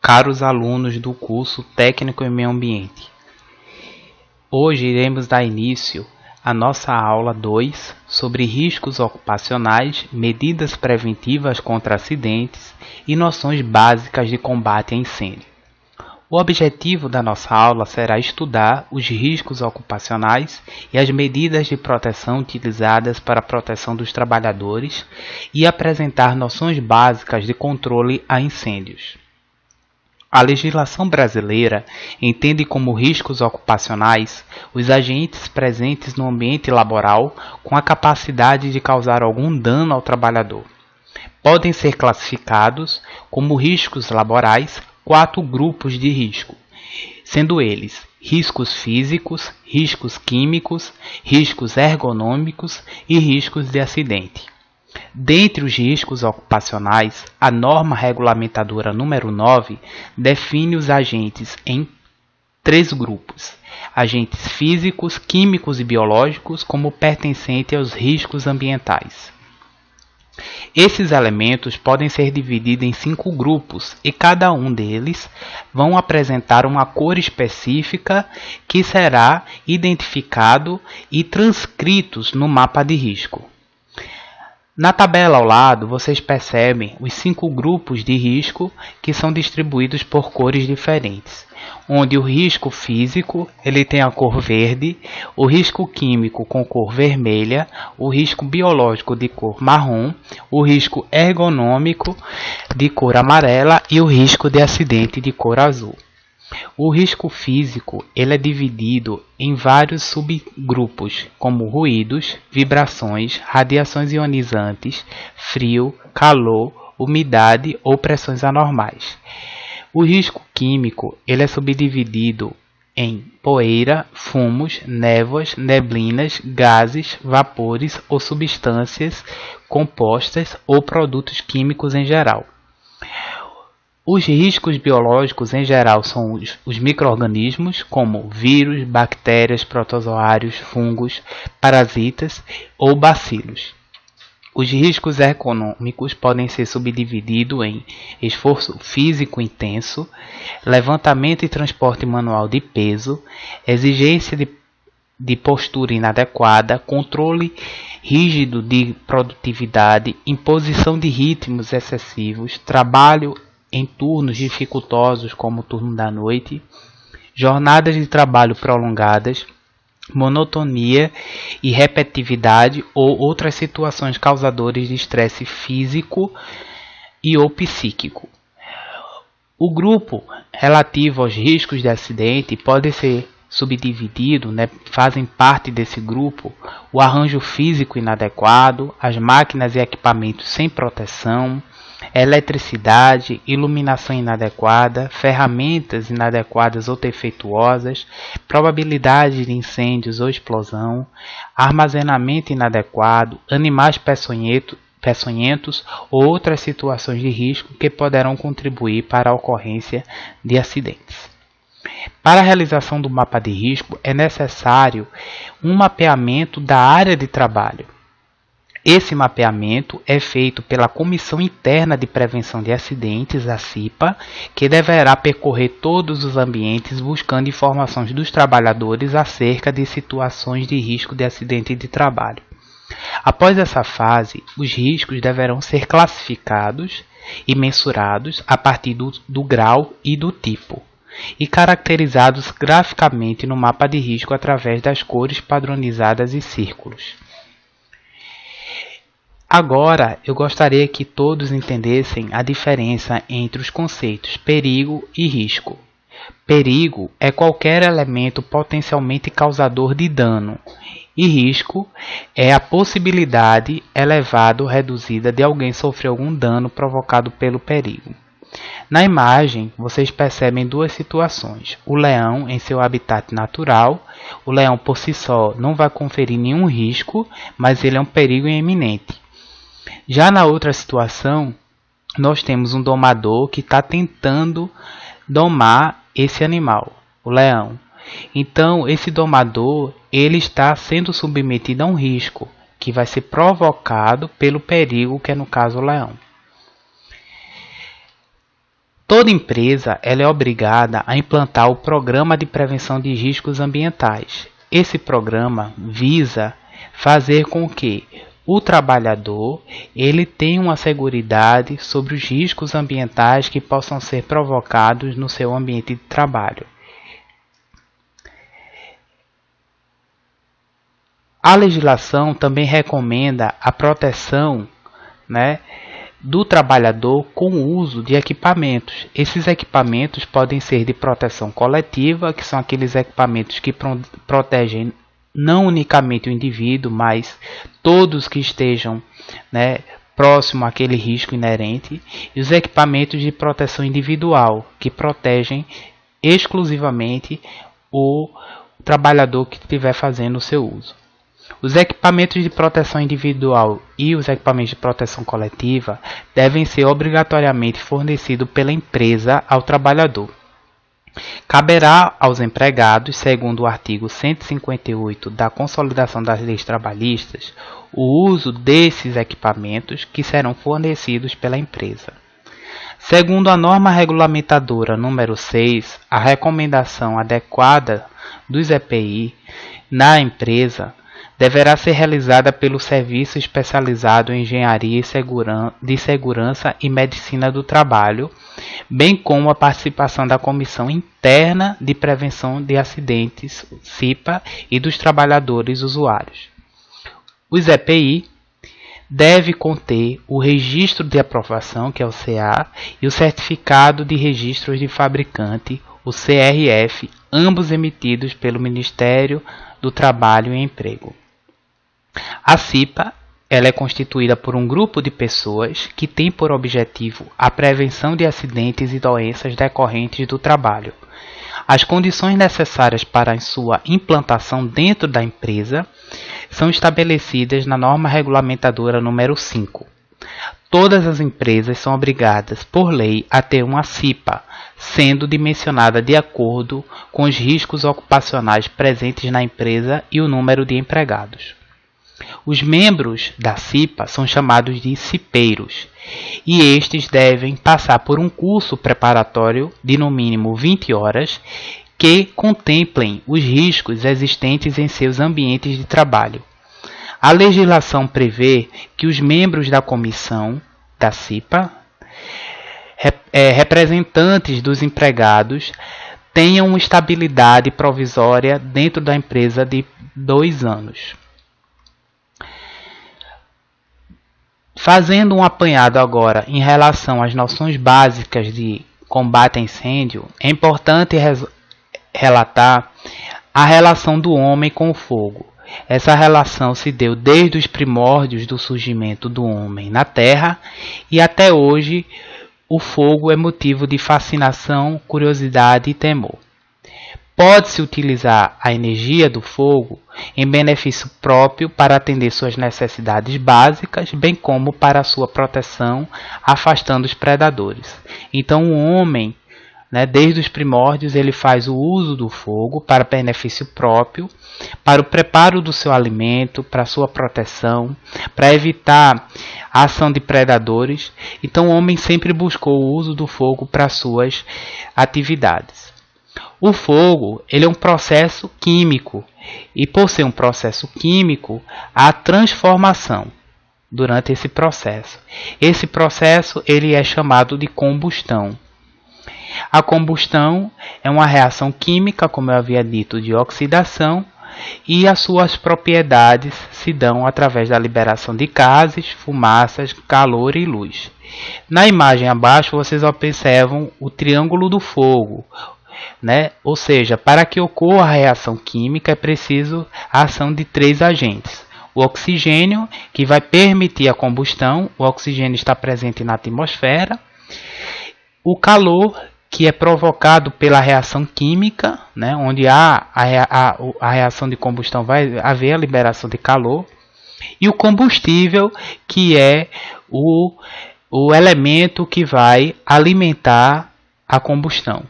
caros alunos do curso Técnico em Meio Ambiente. Hoje iremos dar início à nossa aula 2 sobre riscos ocupacionais, medidas preventivas contra acidentes e noções básicas de combate a incêndio. O objetivo da nossa aula será estudar os riscos ocupacionais e as medidas de proteção utilizadas para a proteção dos trabalhadores e apresentar noções básicas de controle a incêndios. A legislação brasileira entende como riscos ocupacionais os agentes presentes no ambiente laboral com a capacidade de causar algum dano ao trabalhador. Podem ser classificados como riscos laborais 4 grupos de risco, sendo eles riscos físicos, riscos químicos, riscos ergonômicos e riscos de acidente. Dentre os riscos ocupacionais, a norma regulamentadora número 9 define os agentes em 3 grupos: agentes físicos, químicos e biológicos como pertencentes aos riscos ambientais. Esses elementos podem ser divididos em 5 grupos e cada um deles vão apresentar uma cor específica que será identificado e transcritos no mapa de risco. Na tabela ao lado, vocês percebem os 5 grupos de risco que são distribuídos por cores diferentes, onde o risco físico ele tem a cor verde, o risco químico com cor vermelha, o risco biológico de cor marrom, o risco ergonômico de cor amarela e o risco de acidente de cor azul. O risco físico ele é dividido em vários subgrupos, como ruídos, vibrações, radiações ionizantes, frio, calor, umidade ou pressões anormais. O risco químico ele é subdividido em poeira, fumos, névoas, neblinas, gases, vapores ou substâncias compostas ou produtos químicos em geral. Os riscos biológicos em geral são os micro-organismos, como vírus, bactérias, protozoários, fungos, parasitas ou bacilos. Os riscos ergonômicos podem ser subdivididos em esforço físico intenso, levantamento e transporte manual de peso, exigência de postura inadequada, controle rígido de produtividade, imposição de ritmos excessivos, trabalho em turnos dificultosos como o turno da noite, jornadas de trabalho prolongadas, monotonia e repetitividade ou outras situações causadoras de estresse físico e ou psíquico. O grupo relativo aos riscos de acidente pode ser subdividido, fazem parte desse grupo o arranjo físico inadequado, as máquinas e equipamentos sem proteção, eletricidade, iluminação inadequada, ferramentas inadequadas ou defeituosas, probabilidade de incêndios ou explosão, armazenamento inadequado, animais peçonhentos ou outras situações de risco que poderão contribuir para a ocorrência de acidentes. Para a realização do mapa de risco é necessário um mapeamento da área de trabalho. Esse mapeamento é feito pela Comissão Interna de Prevenção de Acidentes, a CIPA, que deverá percorrer todos os ambientes buscando informações dos trabalhadores acerca de situações de risco de acidente de trabalho. Após essa fase, os riscos deverão ser classificados e mensurados a partir do grau e do tipo, e caracterizados graficamente no mapa de risco através das cores padronizadas e círculos. Agora, eu gostaria que todos entendessem a diferença entre os conceitos perigo e risco. Perigo é qualquer elemento potencialmente causador de dano, e risco é a possibilidade elevada ou reduzida de alguém sofrer algum dano provocado pelo perigo. Na imagem, vocês percebem 2 situações. O leão em seu habitat natural. O leão por si só não vai conferir nenhum risco, mas ele é um perigo iminente. Já na outra situação, nós temos um domador que está tentando domar esse animal, o leão. Então, esse domador ele está sendo submetido a um risco que vai ser provocado pelo perigo, que é no caso o leão. Toda empresa ela é obrigada a implantar o Programa de Prevenção de Riscos Ambientais. Esse programa visa fazer com que o trabalhador ele tenha uma seguridade sobre os riscos ambientais que possam ser provocados no seu ambiente de trabalho. A legislação também recomenda a proteção, do trabalhador com o uso de equipamentos. Esses equipamentos podem ser de proteção coletiva, que são aqueles equipamentos que protegem não unicamente o indivíduo, mas todos que estejam próximo àquele risco inerente, e os equipamentos de proteção individual, que protegem exclusivamente o trabalhador que estiver fazendo o seu uso. Os equipamentos de proteção individual e os equipamentos de proteção coletiva devem ser obrigatoriamente fornecidos pela empresa ao trabalhador. Caberá aos empregados, segundo o artigo 158 da Consolidação das Leis Trabalhistas, o uso desses equipamentos que serão fornecidos pela empresa. Segundo a norma regulamentadora número 6, a recomendação adequada dos EPI na empresa deverá ser realizada pelo Serviço Especializado em Engenharia de Segurança e Medicina do Trabalho, bem como a participação da Comissão Interna de Prevenção de Acidentes, CIPA, e dos trabalhadores usuários. Os EPI devem conter o Registro de Aprovação, que é o CA, e o Certificado de Registros de Fabricante, o CRF, ambos emitidos pelo Ministério do Trabalho e Emprego. A CIPA ela é constituída por um grupo de pessoas que tem por objetivo a prevenção de acidentes e doenças decorrentes do trabalho. As condições necessárias para a sua implantação dentro da empresa são estabelecidas na norma regulamentadora número 5. Todas as empresas são obrigadas, por lei, a ter uma CIPA, sendo dimensionada de acordo com os riscos ocupacionais presentes na empresa e o número de empregados. Os membros da CIPA são chamados de cipeiros, e estes devem passar por um curso preparatório de no mínimo 20 horas que contemplem os riscos existentes em seus ambientes de trabalho. A legislação prevê que os membros da comissão da CIPA, representantes dos empregados, tenham estabilidade provisória dentro da empresa de 2 anos. Fazendo um apanhado agora em relação às noções básicas de combate a incêndio, é importante relatar a relação do homem com o fogo. Essa relação se deu desde os primórdios do surgimento do homem na Terra e até hoje o fogo é motivo de fascinação, curiosidade e temor. Pode-se utilizar a energia do fogo em benefício próprio para atender suas necessidades básicas, bem como para a sua proteção, afastando os predadores. Então o homem, desde os primórdios, ele faz o uso do fogo para benefício próprio, para o preparo do seu alimento, para a sua proteção, para evitar a ação de predadores. Então o homem sempre buscou o uso do fogo para suas atividades. O fogo ele é um processo químico e, por ser um processo químico, há transformação durante esse processo. Esse processo ele é chamado de combustão. A combustão é uma reação química, como eu havia dito, de oxidação, e as suas propriedades se dão através da liberação de gases, fumaças, calor e luz. Na imagem abaixo vocês observam o triângulo do fogo. Ou seja, para que ocorra a reação química é preciso a ação de 3 agentes. O oxigênio, que vai permitir a combustão, o oxigênio está presente na atmosfera. O calor, que é provocado pela reação química, onde há a reação de combustão, vai haver a liberação de calor. E o combustível, que é o elemento que vai alimentar a combustão.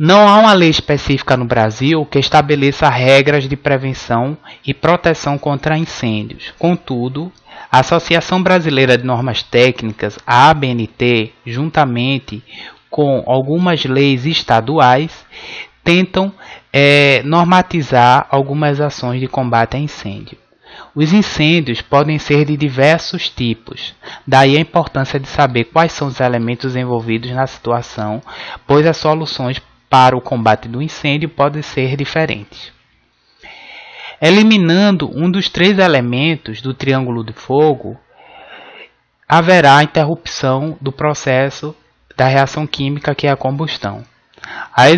Não há uma lei específica no Brasil que estabeleça regras de prevenção e proteção contra incêndios. Contudo, A Associação Brasileira de Normas Técnicas, a ABNT, juntamente com algumas leis estaduais, tentam normatizar algumas ações de combate a incêndio. Os incêndios podem ser de diversos tipos, daí a importância de saber quais são os elementos envolvidos na situação, pois as soluções para o combate do incêndio podem ser diferentes. Eliminando um dos 3 elementos do triângulo de fogo, haverá interrupção do processo da reação química, que é a combustão. A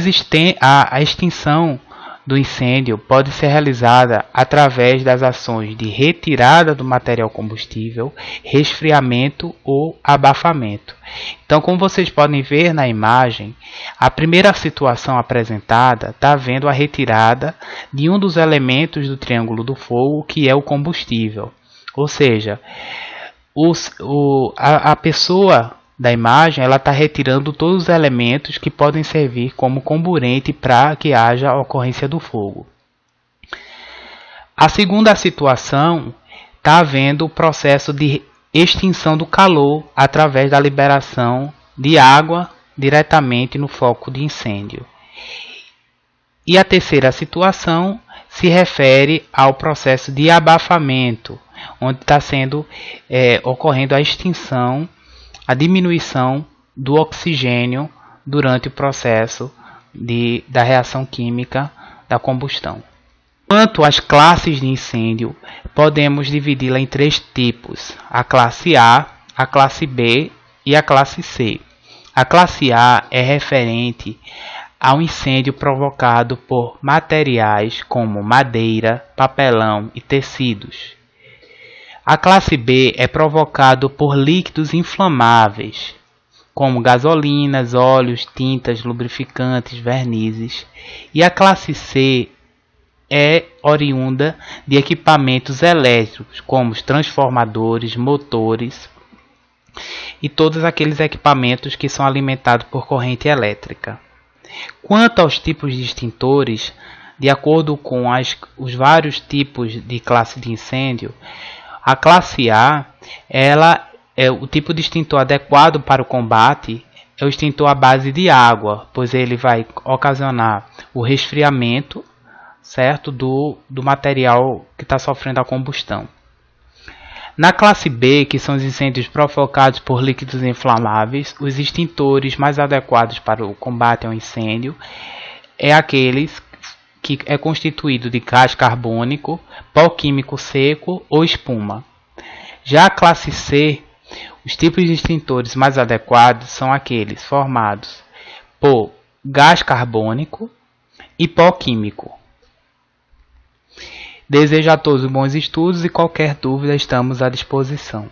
extinção do incêndio pode ser realizada através das ações de retirada do material combustível, resfriamento ou abafamento. Então, como vocês podem ver na imagem, a primeira situação apresentada está havendo a retirada de um dos elementos do triângulo do fogo, que é o combustível. Ou seja, a pessoa da imagem ela está retirando todos os elementos que podem servir como comburente para que haja a ocorrência do fogo. A segunda situação está havendo o processo de extinção do calor através da liberação de água diretamente no foco de incêndio. E a terceira situação se refere ao processo de abafamento, onde está ocorrendo a extinção, a diminuição do oxigênio durante o processo da reação química da combustão. Quanto às classes de incêndio, podemos dividi-la em 3 tipos: a classe A, a classe B e a classe C. A classe A é referente ao incêndio provocado por materiais como madeira, papelão e tecidos. A classe B é provocado por líquidos inflamáveis, como gasolinas, óleos, tintas, lubrificantes, vernizes. E a classe C é oriunda de equipamentos elétricos, como os transformadores, motores e todos aqueles equipamentos que são alimentados por corrente elétrica. Quanto aos tipos de extintores, de acordo com os vários tipos de classe de incêndio, a classe A, ela é o tipo de extintor adequado para o combate, é o extintor à base de água, pois ele vai ocasionar o resfriamento, certo, do material que está sofrendo a combustão. Na classe B, que são os incêndios provocados por líquidos inflamáveis, os extintores mais adequados para o combate ao incêndio é aqueles que é constituído de gás carbônico, pó químico seco ou espuma. Já a classe C, os tipos de extintores mais adequados são aqueles formados por gás carbônico e pó químico. Desejo a todos bons estudos e qualquer dúvida estamos à disposição.